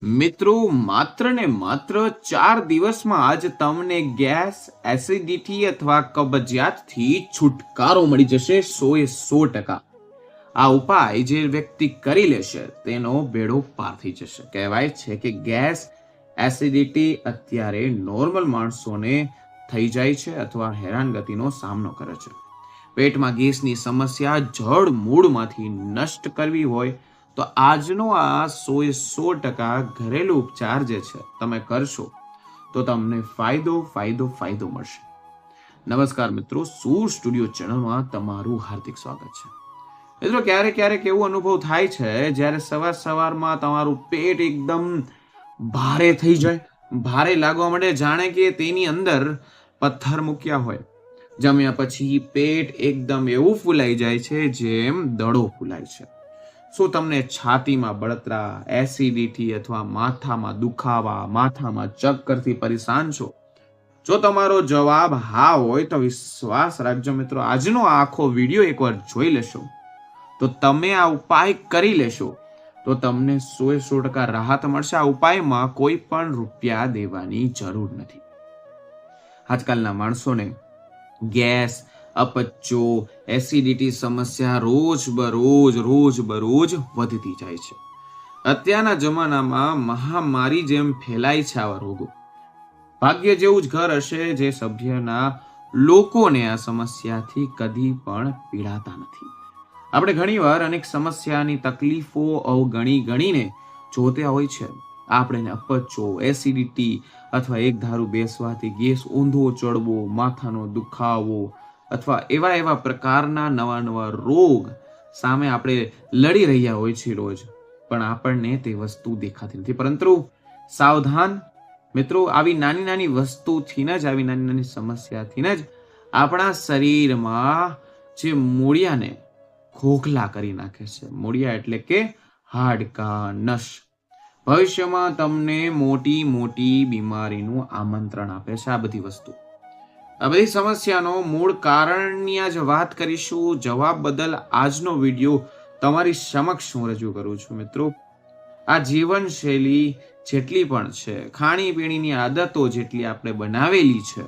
મિત્રો માત્ર ને માત્ર 4 દિવસમાં જ તમને ગેસ, એસિડિટી અથવા કબજિયાતથી છુટકારો મળી જશે 100%. આ ઉપાય જે વ્યક્તિ કરી લેશે તેનો બેડો પાર થઈ જશે. કહેવાય છે કે ગેસ, એસિડિટી અત્યારે નોર્મલ માણસોને થઈ જાય છે અથવા હેરાનગતિનો સામનો કરે છે. પેટમાં ગેસની સમસ્યા જડ મૂળમાંથી નષ્ટ કરવી હોય તો આજનો આ 100% ઘરેલું ઉપચાર જે છે તમે કરશો તો તમને ફાયદો મળશે. નમસ્કાર મિત્રો, સૂર સ્ટુડિયો ચેનલમાં તમારું હાર્દિક સ્વાગત છે. મિત્રો, ક્યારેક એવો અનુભવ થાય છે જ્યારે સવારમાં તમારું પેટ એકદમ ભારે થઈ જાય, ભારે લાગવા માંડે, જાણે કે તેની અંદર પથ્થર મૂક્યા હોય. જમ્યા પછી પેટ એકદમ એવું ફૂલાઈ જાય છે જેમ દડો ફૂલાય છે. શું તમને છાતીમાં બળતરા, એસિડિટી અથવા માથામાં દુખાવા, માથામાં ચક્કરથી પરેશાન છો? જો તમારો જવાબ હા હોય તો વિશ્વાસ રાખજો મિત્રો, આજનો આખો વિડીયો એકવાર જોઈ લેશો તો તમે આ ઉપાય કરી લેશો તો તમને 100% રાહત મળશે. આ ઉપાયમાં કોઈ પણ રૂપિયા દેવાની જરૂર નથી. આજકાલના માણસોને ગેસ, અપચો, એસિડિટી સમસ્યા રોજ બરોજ વધતી જાય છે. અત્યારના જમાનામાં મહામારી જેમ ફેલાય છે આવા રોગો. ભાગ્ય જેવું જ ઘર હશે જે સભ્યના લોકોને આ સમસ્યાથી કદી પણ પીડાતા નથી. આપણે ઘણીવાર અનેક સમસ્યાની તકલીફો ગણીને જોતા હોય છે. આપણે અપચો, એસિડિટી અથવા એક ધારું બેસવાથી ગેસ ઊંધો ચડવો, માથાનો દુખાવો અથવા એવા પ્રકારના નવા રોગ સામે આપણે લડી રહ્યા હોય છીએ રોજ, પણ આપણને તે વસ્તુ દેખાતી નથી. પરંતુ સાવધાન મિત્રો, આવી નાની વસ્તુથી જ, આવી નાની સમસ્યાથી જ આપણા શરીરમાં જે મૂળિયાને ખોખલા કરી નાખે છે. મૂળિયા એટલે કે હાડકા, નસ. ભવિષ્યમાં તમને મોટી બીમારીનું આમંત્રણ આપે છે આ બધી વસ્તુ. આ બધી સમસ્યાનો મૂળ કારણની આજ વાત કરીશું. જવાબ બદલ આજનો વિડીયો તમારી સમક્ષ હું રજૂ કરું છું. મિત્રો, આ જીવનશૈલી જેટલી પણ છે, ખાણીપીણીની આદતો જેટલી આપણે બનાવેલી છે,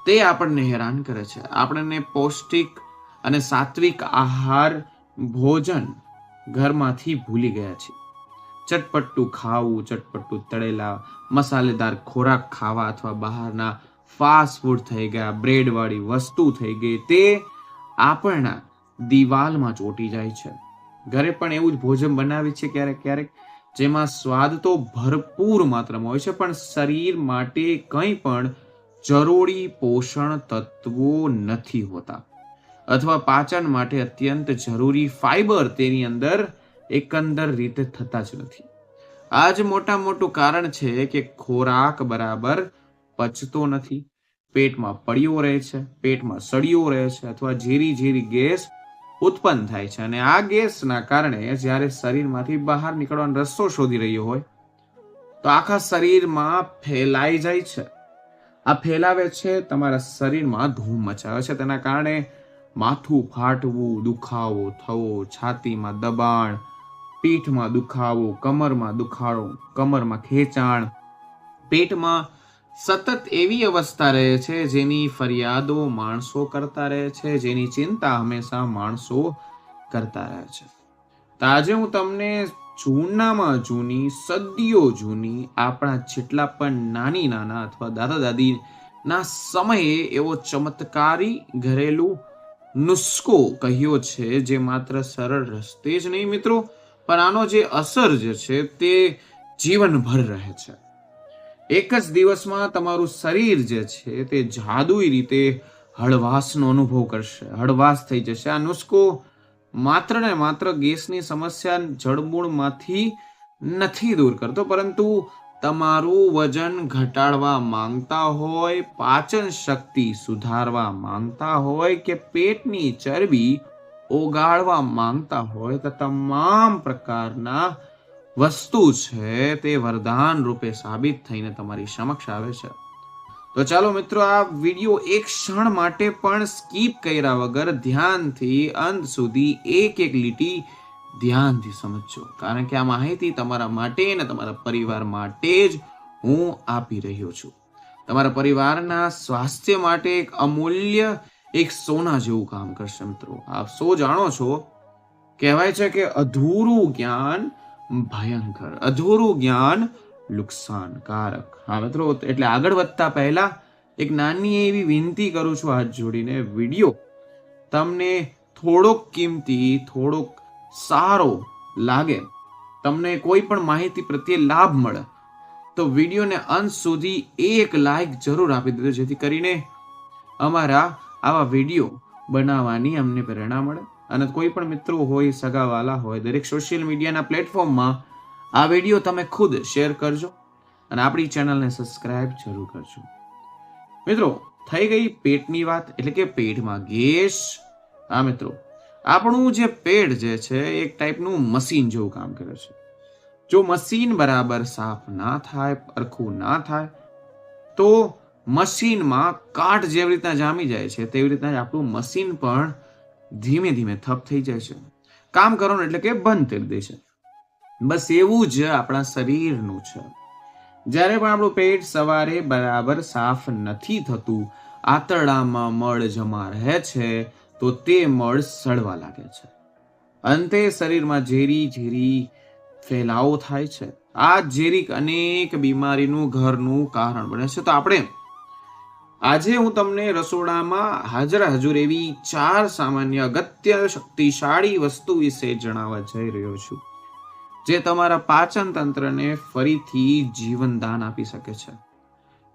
તે આપણને હેરાન કરે છે. આપણને પૌષ્ટિક અને સાત્વિક આહાર, ભોજન ઘરમાંથી ભૂલી ગયા છે. ચટપટું ખાવું, ચટપટું તળેલા મસાલેદાર ખોરાક ખાવા અથવા બહારના ફાસ્ટ ફૂડ થઈ ગયા, બ્રેડ વાળી વસ્તુ થઈ ગઈ, તે આપણા દિવાલમાં ચોંટી જાય છે. ઘરે પણ એવું જ ભોજન બનાવે છે ક્યારેક જેમાં સ્વાદ તો ભરપૂર માત્રામાં હોય છે, પણ શરીર માટે કંઈ પણ જરૂરી પોષણ તત્વો નથી હોતા અથવા પાચન માટે અત્યંત જરૂરી ફાઈબર તેની અંદર એકંદર રીતે થતા જ નથી. આ જ મોટું કારણ છે કે ખોરાક બરાબર પચતો નથી, પેટમાં પડ્યો રહે છે, પેટમાં સળિયો રહે છે અથવા ઝેરી ગેસ ઉત્પન્ન થાય છે. અને આ ગેસના કારણે જ્યારે શરીરમાંથી બહાર નીકળવાનો રસ્તો શોધી રહ્યો હોય તો આખા શરીરમાં ફેલાઈ જાય છે. આ ફેલાવે છે, તમારા શરીરમાં ધૂમ મચાવે છે. તેના કારણે માથું ફાટવું, દુખાવો થવો, છાતીમાં દબાણ, પીઠમાં દુખાવો, કમરમાં દુખાવો, કમરમાં ખેંચાણ, પેટમાં સતત એવી અવસ્થા રહે છે જેની ફરિયાદો માણસો કરતા રહે છે, જેની ચિંતા હંમેશા માણસો કરતા રહે છે. તો આજે હું તમને જૂનામાં જૂની, સદીઓ જૂની, આપણા જેટલા પણ નાના અથવા દાદા દાદીના સમયે એવો ચમત્કારી ઘરેલું નુસ્ખો કહ્યો છે જે માત્ર સરળ રસ્તે જ નહીં મિત્રો, પણ આનો જે અસર જે છે તે જીવનભર રહે છે. એક જ દિવસમાં તમારું શરીર જે છે તે જાદુઈ રીતે હળવાશનો અનુભવ કરશે, હળવાશ થઈ જશે. આ નુસ્ખો માત્ર ને માત્ર ગેસની સમસ્યા જડમૂળમાંથી નથી દૂર કરતો, પરંતુ તમારું વજન ઘટાડવા માંગતા હોય, પાચન શક્તિ સુધારવા માંગતા હોય કે પેટની ચરબી ઓગાળવા માંગતા હોય તો તમામ પ્રકારના વસ્તુ છે તે વરદાન રૂપે સાબિત થઈને તમારી સમક્ષ આવે છે. તો ચાલો મિત્રો, આ વિડીયો એક ક્ષણ માટે પણ સ્કીપ કર્યા વગર ધ્યાનથી અંત સુધી એક લીટી ધ્યાનથી સમજજો, કારણ કે આ માહિતી તમારા માટે અને તમારા પરિવાર માટે જ હું આપી રહ્યો છું. તમારા પરિવારના સ્વાસ્થ્ય માટે એક અમૂલ્ય, એક સોના જેવું કામ કરશે મિત્રો. આપ સૌ જાણો છો, કહેવાય છે કે અધૂરું જ્ઞાન ભયંકર, અધૂરું જ્ઞાન નુકસાનકારક. હા મિત્રો, એટલે આગળ વધતા પહેલા એક નાની એવી વિનંતી કરું છું હાથ જોડીને. વિડીયો તમને થોડોક કિંમતી, થોડોક સારો લાગે, તમને કોઈ પણ માહિતી પ્રત્યે લાભ મળે, તો વિડીયોને અંત સુધી એક લાઈક જરૂર આપી દેજો, જેથી કરીને અમારા આવા વિડીયો બનાવવાની અમને પ્રેરણા મળે. અને કોઈ પણ મિત્રો હોય, સગાવાલા હોય, દરેક સોશિયલ મીડિયાના પ્લેટફોર્મમાં આ વિડીયો તમે ખુદ શેર કરજો અને આપણી ચેનલને સબસ્ક્રાઇબ જરૂર કરજો. મિત્રો, થઈ ગઈ પેટની વાત, એટલે કે પેટમાં ગેસ. હા મિત્રો, આપણું જે પેટ જે છે એક ટાઈપનું મશીન જેવું કામ કરે છે. જો મશીન બરાબર સાફ ના થાય, સરખું ના થાય, તો મશીનમાં કાટ જેવી રીતના જામી જાય છે, તેવી રીતના જ આપણું મશીન પણ ધીમે ધીમે થપ થઈ જાય છે, કામ કરવાનું એટલે કે બંધ કરી દે છે. બસ એવું જ આપણા શરીરનું છે. જ્યારે પણ આપણું પેટ સવારે બરાબર સાફ નથી થતું, આંતરડામાં મળ જમા રહે છે, તો તે મળ સડવા લાગે છે. અંતે શરીરમાં ઝેરી ફેલાવો થાય છે. આ ઝેરી અનેક બીમારીનું ઘરનું કારણ બને છે. તો આપણે આજે હું તમને રસોડામાં હાજર એવી 4 સામાન્ય અગત્ય શક્તિશાળી વસ્તુ વિશે જણાવવા જઈ રહ્યો છું, જે તમારા પાચન તંત્રને ફરીથી જીવનદાન આપી શકે છે.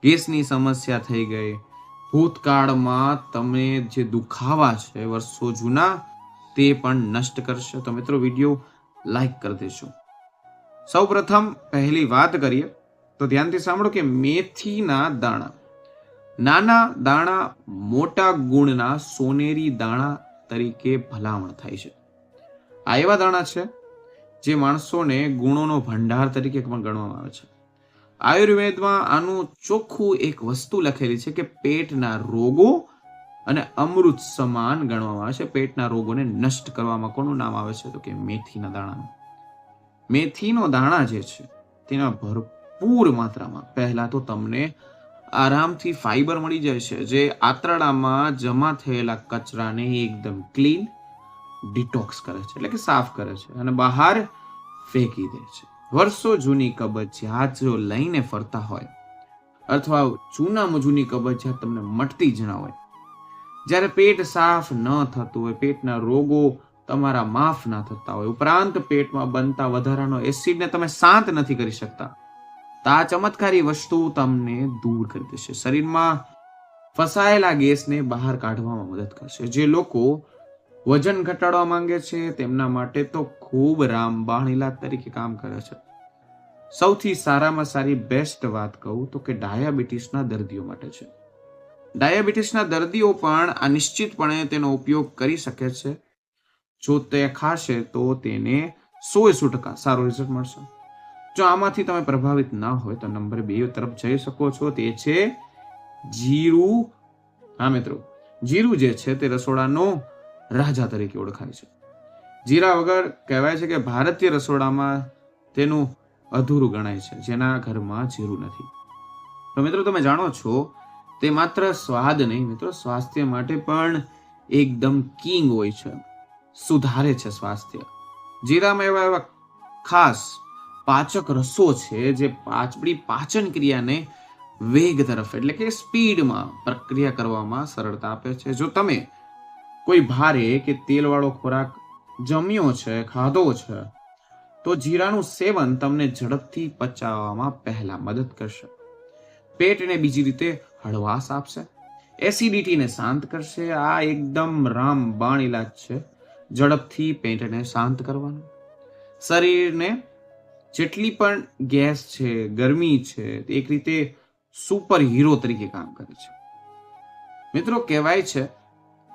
ગેસની સમસ્યા થઈ ગઈ, ભૂતકાળમાં તમે જે દુખાવા છે વર્ષો જૂના, તે પણ નષ્ટ કરશે. તો મિત્રો, વિડીયો લાઈક કરી દેજો. સૌપ્રથમ પહેલી વાત કરીએ તો ધ્યાનથી સાંભળો કે મેથીના દાણા. નાના દાણા મોટા ગુણના સોનેરી દાણા તરીકે ભલામણ થાય છે. આ એવા દાણા છે જે માણસોને ગુણોનો ભંડાર તરીકે પણ ગણવામાં આવે છે. આયુર્વેદમાં આનું ચોખ્ખું એક વસ્તુ લખેલી છે કે પેટના રોગો અને અમૃત સમાન ગણવામાં આવે છે. પેટના રોગોને નષ્ટ કરવામાં કોનું નામ આવે છે? તો કે મેથીના દાણાનું. મેથીનો દાણા જે છે તેના ભરપૂર માત્રામાં પહેલા તો તમને આરામથી ફાઈબર મળી જાય છે, જે આંતરડામાં જમા થયેલા કચરાને એકદમ ક્લીન ડિટોક્સ કરે છે, એટલે કે સાફ કરે છે અને બહાર ફેંકી દે છે. વર્ષો જૂની કબજિયાત જો લઈને ફરતા હોય, અથવા જૂની કબજિયાત તમને મટતી જ ના હોય, જ્યારે પેટ સાફ ન થતું હોય, પેટના રોગો તમારા માફ ના થતા હોય, ઉપરાંત પેટમાં બનતા વધારાનો એસિડને તમે શાંત નથી કરી શકતા, તો આ ચમત્કારી વસ્તુ તમને દૂર કરી દેશે. શરીરમાં ફસાયેલા ગેસને બહાર કાઢવામાં મદદ કરશે. જે લોકો વજન ઘટાડવા માંગે છે તેમના માટે તો ખૂબ રામબાણ ઇલાજ તરીકે કામ કરે છે. સૌથી સારામાં સારી બેસ્ટ વાત કહું તો કે ડાયાબિટીસના દર્દીઓ માટે છે. ડાયાબિટીસના દર્દીઓ પણ આ નિશ્ચિતપણે તેનો ઉપયોગ કરી શકે છે. જો તે ખાશે તો તેને 100% સારો રિઝલ્ટ મળશે. જો આમાંથી તમે પ્રભાવિત ના હોય તો નંબર 2 તરફ જઈ શકો છો, તે છે જીરું. હા મિત્રો, જીરું જે છે તે રસોડાનો રાજા તરીકે ઓળખાય છે. જીરા વગર કહેવાય છે કે ભારતીય રસોડામાં તેનું અધૂરું ગણાય છે, જેના ઘરમાં જીરું નથી. તો મિત્રો, તમે જાણો છો તે માત્ર સ્વાદ નહીં મિત્રો, સ્વાસ્થ્ય માટે પણ એકદમ કિંગ હોય છે, સુધારે છે સ્વાસ્થ્ય. જીરામાં એવા ખાસ પાચક રસો છે જે આપણી પાચન ક્રિયાને વેગ તરફ, એટલે કે સ્પીડમાં પ્રક્રિયા કરવામાં સરળતા આપે છે. જો તમે કોઈ ભારે કે તેલવાળો ખોરાક જમ્યો છે, ખાધો છે, તો જીરાનું સેવન તમને ઝડપથી પચાવવામાં પહેલા મદદ કરશે. પેટને બીજી રીતે હળવાશ આપશે, એસિડિટીને શાંત કરશે. આ એકદમ રામબાણ ઇલાજ છે ઝડપથી પેટને શાંત કરવાનો. શરીરને જેટલી પણ ગેસ છે, ગરમી છે, એક રીતે સુપર હીરો તરીકે કામ કરે છે. મિત્રો, કહેવાય છે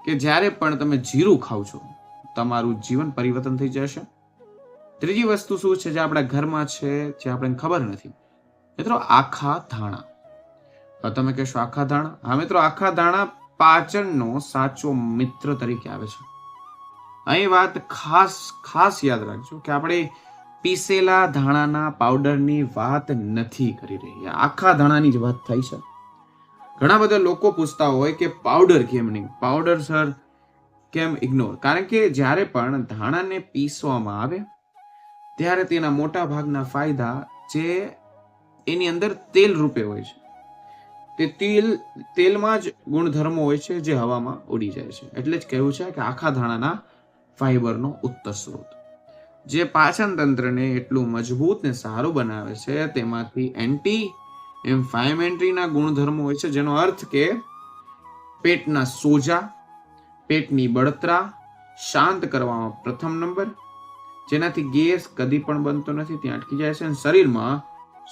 કે જ્યારે પણ તમે જીરું ખાવ છો, તમારું જીવન પરિવર્તન થઈ જશે. ત્રીજી વસ્તુ શું છે જે આપણા ઘરમાં છે, જે આપણને ખબર નથી? મિત્રો, આખા ધાણા. તમે કહેશો આખા ધાણા? હા મિત્રો, આખા ધાણા પાચનનો સાચો મિત્ર તરીકે આવે છે. અહીં વાત ખાસ યાદ રાખજો કે આપણે પીસેલા ધાણાના પાવડરની વાત નથી કરી રહ્યા, આખા ધાણાની જ વાત થઈ છે. ઘણા બધા લોકો પૂછતા હોય કે પાવડર કેમ નહીં, પાવડર સર કેમ ઇગ્નોર? કારણ કે જ્યારે પણ ધાણાને પીસવામાં આવે ત્યારે તેના મોટા ભાગના ફાયદા જે એની અંદર તેલ રૂપે હોય છે, તે તેલમાં જ ગુણધર્મો હોય છે જે હવામાં ઉડી જાય છે. એટલે જ કહેવું છે કે આખા ધાણાના ફાઈબરનો ઉત્તમ સ્ત્રોત જે પાચન તંત્રને એટલું મજબૂત ને સારું બનાવે છે, તેમાંથી એન્ટી ઇન્ફ્લેમેટરીના ગુણધર્મો હોય છે, જેનો અર્થ કે પેટના સોજા, પેટની બળતરા શાંત કરવામાં પ્રથમ નંબર, જેનાથી ગેસ કદી પણ બનતો નથી, ત્યાં અટકી જાય છે અને શરીરમાં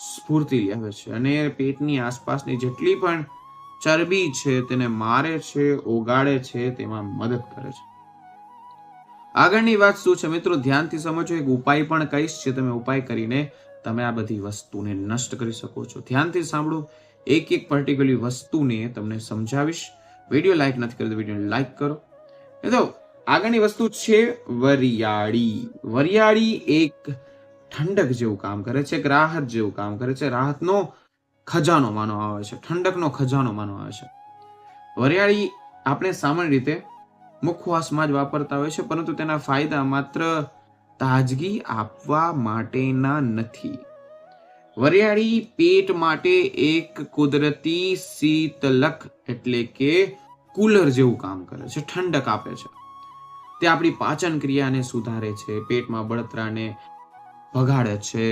સ્ફૂર્તિ આવે છે અને પેટની આસપાસની જેટલી પણ ચરબી છે તેને મારે છે, ઓગાળે છે, તેમાં મદદ કરે છે. આગળની વાત શું છે મિત્રો, ધ્યાનથી સમજો. એક ઉપાય પણ કહીશ જે તમે ઉપાય કરીને તમે આ બધી વસ્તુને નષ્ટ કરી શકો છો. ધ્યાનથી સાંભળો, એક પર્ટિક્યુલર વસ્તુને તમને સમજાવીશ. વિડીયો લાઈક નથી કર્યો તો વિડીયો લાઈક કરો. તો આગળની વસ્તુ છે વરિયાળી. વરિયાળી એક ઠંડક જેવું કામ કરે છે, એક રાહત જેવું કામ કરે છે, રાહતનો ખજાનો માનવામાં આવે છે, ઠંડકનો ખજાનો માનવામાં આવે છે. વરિયાળી આપણે સામાન્ય રીતે મુખવાસમાં જ વાપરતા હોય છે, પરંતુ તેના ફાયદા માત્ર તાજગી આપવા માટેના નથી. વરિયાળી પેટ માટે એક કુદરતી શીતલક એટલે કે કુલર જેવું કામ કરે છે, ઠંડક આપે છે. તે આપણી પાચન ક્રિયાને સુધારે છે, પેટમાં બળતરાને ભગાડે છે,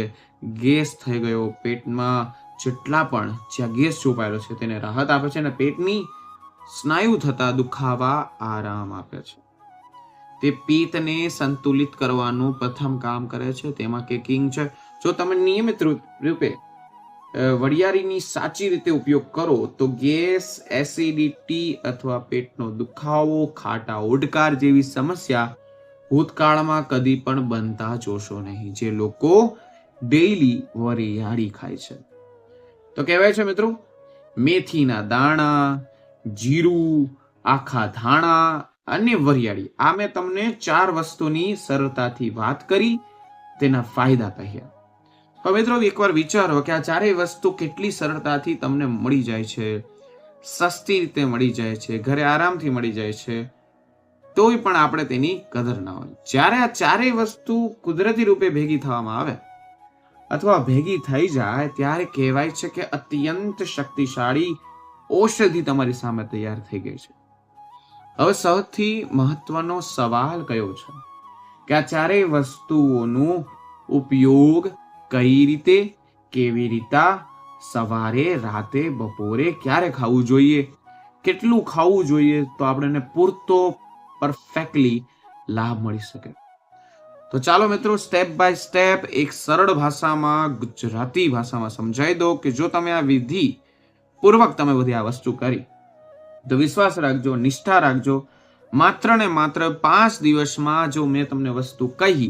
ગેસ થઈ ગયો પેટમાં જેટલા પણ જ્યાં ગેસ છુપાયેલો છે તેને રાહત આપે છે અને પેટની સ્નાયુ થતા દુખાવા આરામ આપે છે. તે પિત્તને સંતુલિત કરવાનું પ્રથમ કામ કરે છે, તેમાં કે કિંગ છે. જો તમે નિયમિત રૂપે વરિયાળીની સાચી રીતે ઉપયોગ કરો તો ગેસ, એસિડિટી અથવા પેટનો દુખાવો, ખાટા ઓડકાર જેવી સમસ્યા ભૂતકાળમાં કદી પણ બનતા જોશો નહીં, જે લોકો ડેઈલી વરિયાળી ખાય છે. તો કહેવાય છે મિત્રો, મેથીના દાણા, જીરું, આખા ધાણા અને વરિયાળી, આ મેં તમને 4 વસ્તુની સરળતાથી વાત કરી, તેના ફાયદા કહ્યા. તો મિત્રો એકવાર વિચારો કે આ 4 વસ્તુ કેટલી સરળતાથી તમને મળી જાય છે, સસ્તી રીતે મળી જાય છે, ઘરે આરામથી મળી જાય છે, તોય પણ આપણે તેની કદર ના હોય. જ્યારે આ 4 વસ્તુ કુદરતી રૂપે ભેગી થવામાં આવે અથવા ભેગી થઈ જાય ત્યારે કહેવાય છે કે અત્યંત શક્તિશાળી ઔષધિ તમારી સામે તૈયાર થઈ ગઈ છે. હવે સૌથી મહત્વનો સવાલ કયો છે કે આ 4 વસ્તુઓનો ઉપયોગ કઈ રીતે, કેવી રીતે, સવારે, રાતે, બપોરે, ક્યારે ખાવું જોઈએ, કેટલું ખાવું જોઈએ તો આપણને પૂરતો પરફેક્ટલી લાભ મળી શકે. તો ચાલો મિત્રો સ્ટેપ બાય સ્ટેપ એક સરળ ભાષામાં, ગુજરાતી ભાષામાં સમજાવી દો કે જો તમે આ વિધિ પૂર્વક તમે બધી આ વસ્તુ કરી તો વિશ્વાસ રાખજો, નિષ્ઠા રાખજો, માત્ર ને માત્ર 5 દિવસમાં જો મેં તમને વસ્તુ કહી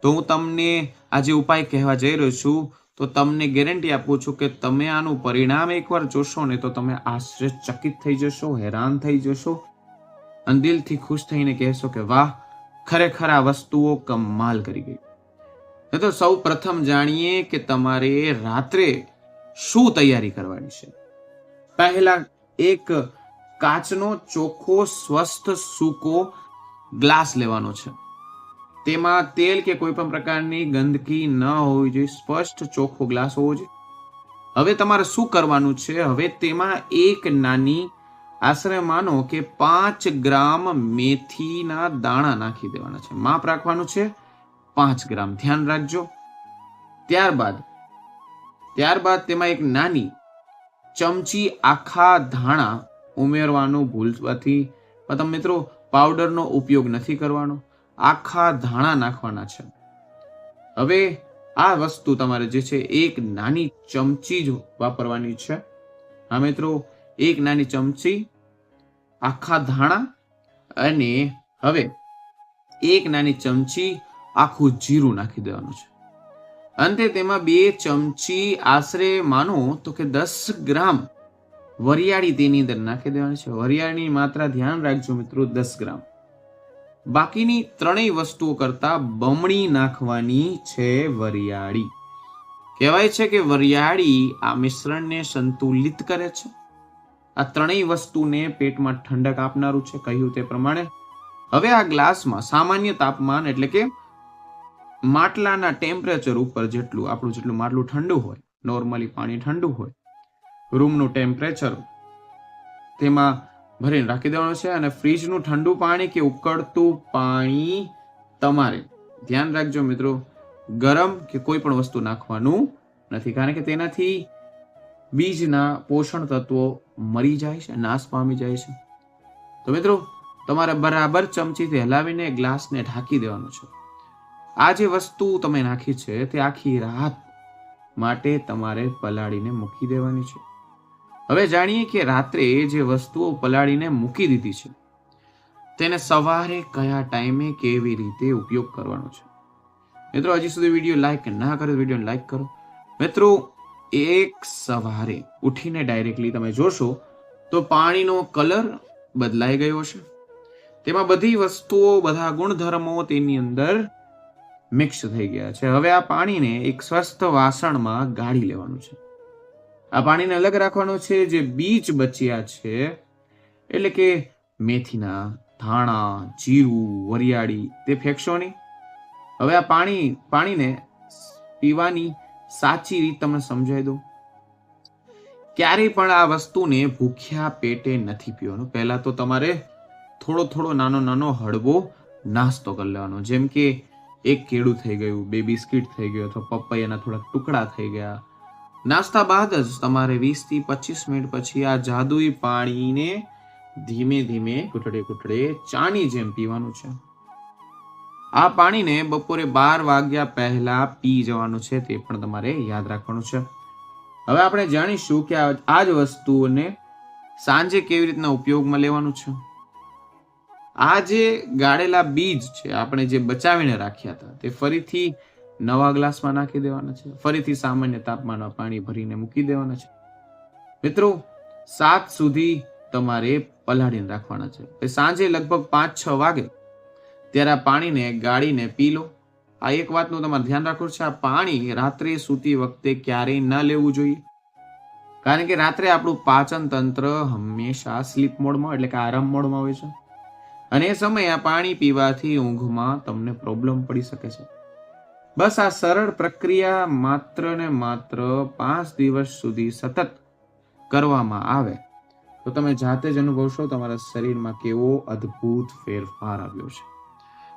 તો હું તમને આ જે ઉપાય કહેવા જઈ રહ્યો છું તો તમને ગેરંટી આપું છું કે તમે આનું પરિણામ એકવાર જોશો ને તો તમે આશ્ચર્યચકિત થઈ જશો, હેરાન થઈ જશો અને દિલથી ખુશ થઈને કહેશો કે વાહ, ખરેખર આ વસ્તુઓ કમાલ કરી ગઈ. તો સૌ પ્રથમ જાણીએ કે તમારે રાત્રે શું તૈયારી કરવાની છે. પહેલા એક કાચનો ચોખ્ખો સ્વસ્થ સૂકો ગ્લાસ લેવાનો છે. તેમાં તેલ કે કોઈ પણ પ્રકારની ગંદકી ન હોવી જોઈએ, સ્પષ્ટ ચોખ્ખો ગ્લાસ હોવો જોઈએ. હવે તમારે શું કરવાનું છે, હવે તેમાં એક નાની, આશરે માનો કે 5 ગ્રામ મેથીના દાણા નાખી દેવાના છે. માપ રાખવાનું છે 5 ગ્રામ, ધ્યાન રાખજો. ત્યારબાદ તેમાં એક નાની ચમચી આખા ધાણા ઉમેરવાનું ભૂલવાથી. તમે મિત્રો પાવડરનો ઉપયોગ નથી કરવાનો, આખા ધાણા નાખવાના છે. હવે આ વસ્તુ તમારે જે છે એક નાની ચમચી જ વાપરવાની છે. હા મિત્રો, એક નાની ચમચી આખા ધાણા અને હવે એક નાની ચમચી આખું જીરું નાખી દેવાનું છે. અંતે તેમાં 2 ચમચી આશરે માનો તો કે 10 ગ્રામ વરિયાળી તેની અંદર નાખી દેવાની છે. વરિયાળીની માત્રા ધ્યાન રાખજો મિત્રો, 10 ગ્રામ. બાકીની ત્રણેય વસ્તુઓ કરતા બમણી નાખવાની છે વરિયાળી. કહેવાય છે કે વરિયાળી આ મિશ્રણને સંતુલિત કરે છે. આ ત્રણેય વસ્તુને પેટમાં ઠંડક આપનારું છે, કહ્યું તે પ્રમાણે. હવે આ ગ્લાસમાં સામાન્ય તાપમાન એટલે કે માટલાના ટેમ્પરેચર ઉપર જેટલું માટલું ઠંડુ હોય, નોર્મલી પાણી ઠંડુ હોય, રૂમનું ટેમ્પરેચર તેમાં ભરીને રાખી દેવાનું છે. અને ફ્રીજનું ઠંડુ પાણી કે ઉકળતું પાણી તમારે ધ્યાન રાખજો મિત્રો, ગરમ કે કોઈ પણ વસ્તુ નાખવાનું નથી, કારણ કે તેનાથી બીજના પોષણ તત્વો મરી જાય છે, નાશ પામી જાય છે. તો મિત્રો તમારે બરાબર ચમચીથી હલાવીને ગ્લાસને ઢાંકી દેવાનું છે. આ જે વસ્તુ તમે નાખી છે તે આખી રાત માટે તમારે પલાળીને મૂકી દેવાની છે. હવે જાણીએ કે રાત્રે જે વસ્તુઓ પલાળીને મૂકી દીધી છે તેને સવારે કયા ટાઈમે કેવી રીતે ઉપયોગ કરવાનો છે. મિત્રો હજી સુધી વિડીયો લાઈક ના કરો, વિડીયો લાઈક કરો. મિત્રો એક સવારે ઉઠીને ડાયરેક્ટલી તમે જોશો તો પાણીનો કલર બદલાઈ ગયો છે. તેમાં બધી વસ્તુઓ, બધા ગુણધર્મો તેની અંદર મિક્સ થઈ ગયા છે. હવે આ પાણીને એક સ્વસ્થ વાસણમાં ગાળી લેવાનું છે. આ પાણીને અલગ રાખવાનું છે. જે બીજ બચ્યા છે એટલે કે મેથીના, ધાણા, જીરું, વરિયાળી તે ફેંકશો નહીં. હવે આ પાણીને પીવાની સાચી રીત તમને સમજાવી દઉં. ક્યારેય પણ આ વસ્તુને ભૂખ્યા પેટે નથી પીવાનું. પહેલા તો તમારે થોડો નાનો હળવો નાસ્તો કરી લેવાનો, જેમ કે એક કેળું થઈ ગયું, 2 બિસ્કિટ થઈ ગયું, અથવા પપૈયાના થોડાક ટુકડા થઈ ગયા. નાસ્તા બાદ જ તમારે 20 થી 25 મિનિટ પછી આ જાદુઈ પાણીને ધીમે ધીમે ઘૂંટડે ચાની જેમ પીવાનું છે. આ પાણીને બપોરે 12 વાગ્યા પહેલા પી જવાનું છે, તે પણ તમારે યાદ રાખવાનું છે. હવે આપણે જાણીશું કે આ જ વસ્તુઓને સાંજે કેવી રીતના ઉપયોગમાં લેવાનું છે. આ જે ગાળેલા બીજ છે આપણે જે બચાવીને રાખ્યા હતા તે ફરીથી નવા ગ્લાસમાં નાખી દેવાના છે. ફરીથી સામાન્ય તાપમાનમાં પાણી ભરીને મૂકી દેવાના છે. મિત્રો 7 સુધી તમારે પલાળીને રાખવાના છે. સાંજે લગભગ 5-6 વાગે ત્યારે આ પાણીને ગાળીને પી લો. આ એક વાતનું તમારે ધ્યાન રાખવું છે, આ પાણી રાત્રે સૂતી વખતે ક્યારેય ન લેવું જોઈએ, કારણ કે રાત્રે આપણું પાચન તંત્ર હંમેશા સ્લીપ મોડમાં એટલે કે આરામ મોડમાં હોય છે, અને એ સમયે આ પાણી પીવાથી ઊંઘમાં તમને પ્રોબ્લેમ પડી શકે છે. બસ આ સરળ પ્રક્રિયા માત્ર ને માત્ર 5 દિવસ સુધી સતત કરવામાં આવે તો તમે જાતે જ અનુભવશો તમારા શરીરમાં કેવો અદ્ભુત ફેરફાર આવ્યો છે.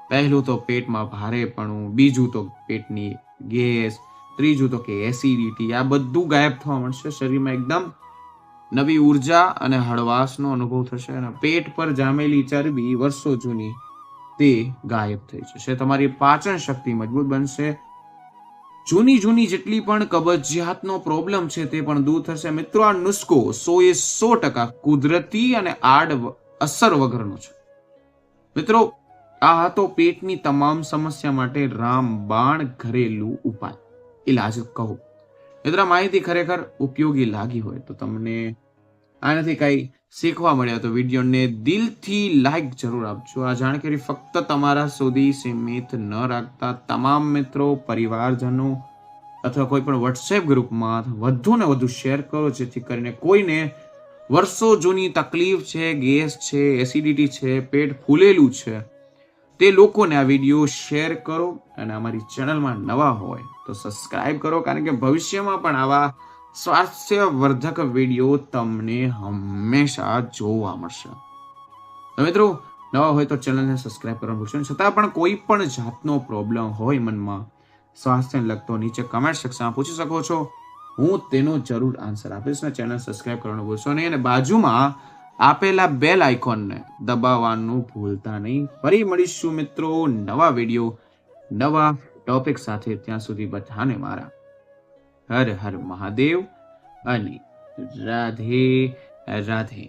પહેલું તો પેટમાં ભારેપણું, બીજું તો પેટની ગેસ, ત્રીજું તો કે એસિડિટી, આ બધું ગાયબ થવા મળશે. શરીરમાં એકદમ નવી ઉર્જા અને હળવાશનો અનુભવ થશે, અને પેટ પર જામેલી ચરબી વર્ષો જૂની તે ગાયબ થઈ જશે. તમારી પાચન શક્તિ મજબૂત બનશે. જૂની જેટલી પણ કબજિયાતનો પ્રોબ્લેમ છે તે પણ દૂર થશે. મિત્રો આ નુસ્ખો 100% કુદરતી અને આડ અસર વગરનો છે. મિત્રો આ હતો પેટની તમામ સમસ્યા માટે રામબાણ ઘરેલું ઉપાય, ઇલાજ કહો. મિત્રો માહિતી ખરેખર ઉપયોગી લાગી હોય તો તમને આનાથી કઈ શીખવા મળ્યા તો વિડીયોને દિલથી લાઈક જરૂર આપજો. આ જાણકારી ફક્ત તમારા સુધી સીમિત ન રાખતા તમામ મિત્રો, પરિવારજનો અથવા કોઈ પણ વોટ્સએપ ગ્રુપમાં વધુ ને વધુ શેર કરો, જેથી કરીને કોઈને વર્ષો જૂની તકલીફ છે, ગેસ છે, એસિડિટી છે, પેટ ફૂલેલું છે, તે લોકોને આ વિડીયો શેર કરો. અને અમારી ચેનલમાં નવા હોય તો સબસ્ક્રાઇબ કરો, કારણ કે ભવિષ્યમાં પણ આવા સ્વાસ્થ્યવર્ધક વિડીયો તમને હંમેશા જોવા મળશે. તો મિત્રો નવા હોય તો ચેનલને સબસ્ક્રાઇબ કરવાનું ભૂલશો નહીં. છતાં પણ કોઈ પણ જાતનો પ્રોબ્લેમ હોય મનમાં સ્વાસ્થ્યને લગતો, નીચે કમેન્ટ સેક્શનમાં પૂછી શકો છો, હું તેનો જરૂર આન્સર આપીશ. ને ચેનલ સબસ્ક્રાઇબ કરવાનું ભૂલશો નહીં, અને બાજુમાં આપેલા બેલ આઇકોનને દબાવવાનું ભૂલતા નહીં. ફરી મળીશું મિત્રો નવા વિડીયો, નવા ટોપિક સાથે. ત્યાં સુધી બધાને મારા હર હર મહાદેવ અને રાધે રાધે.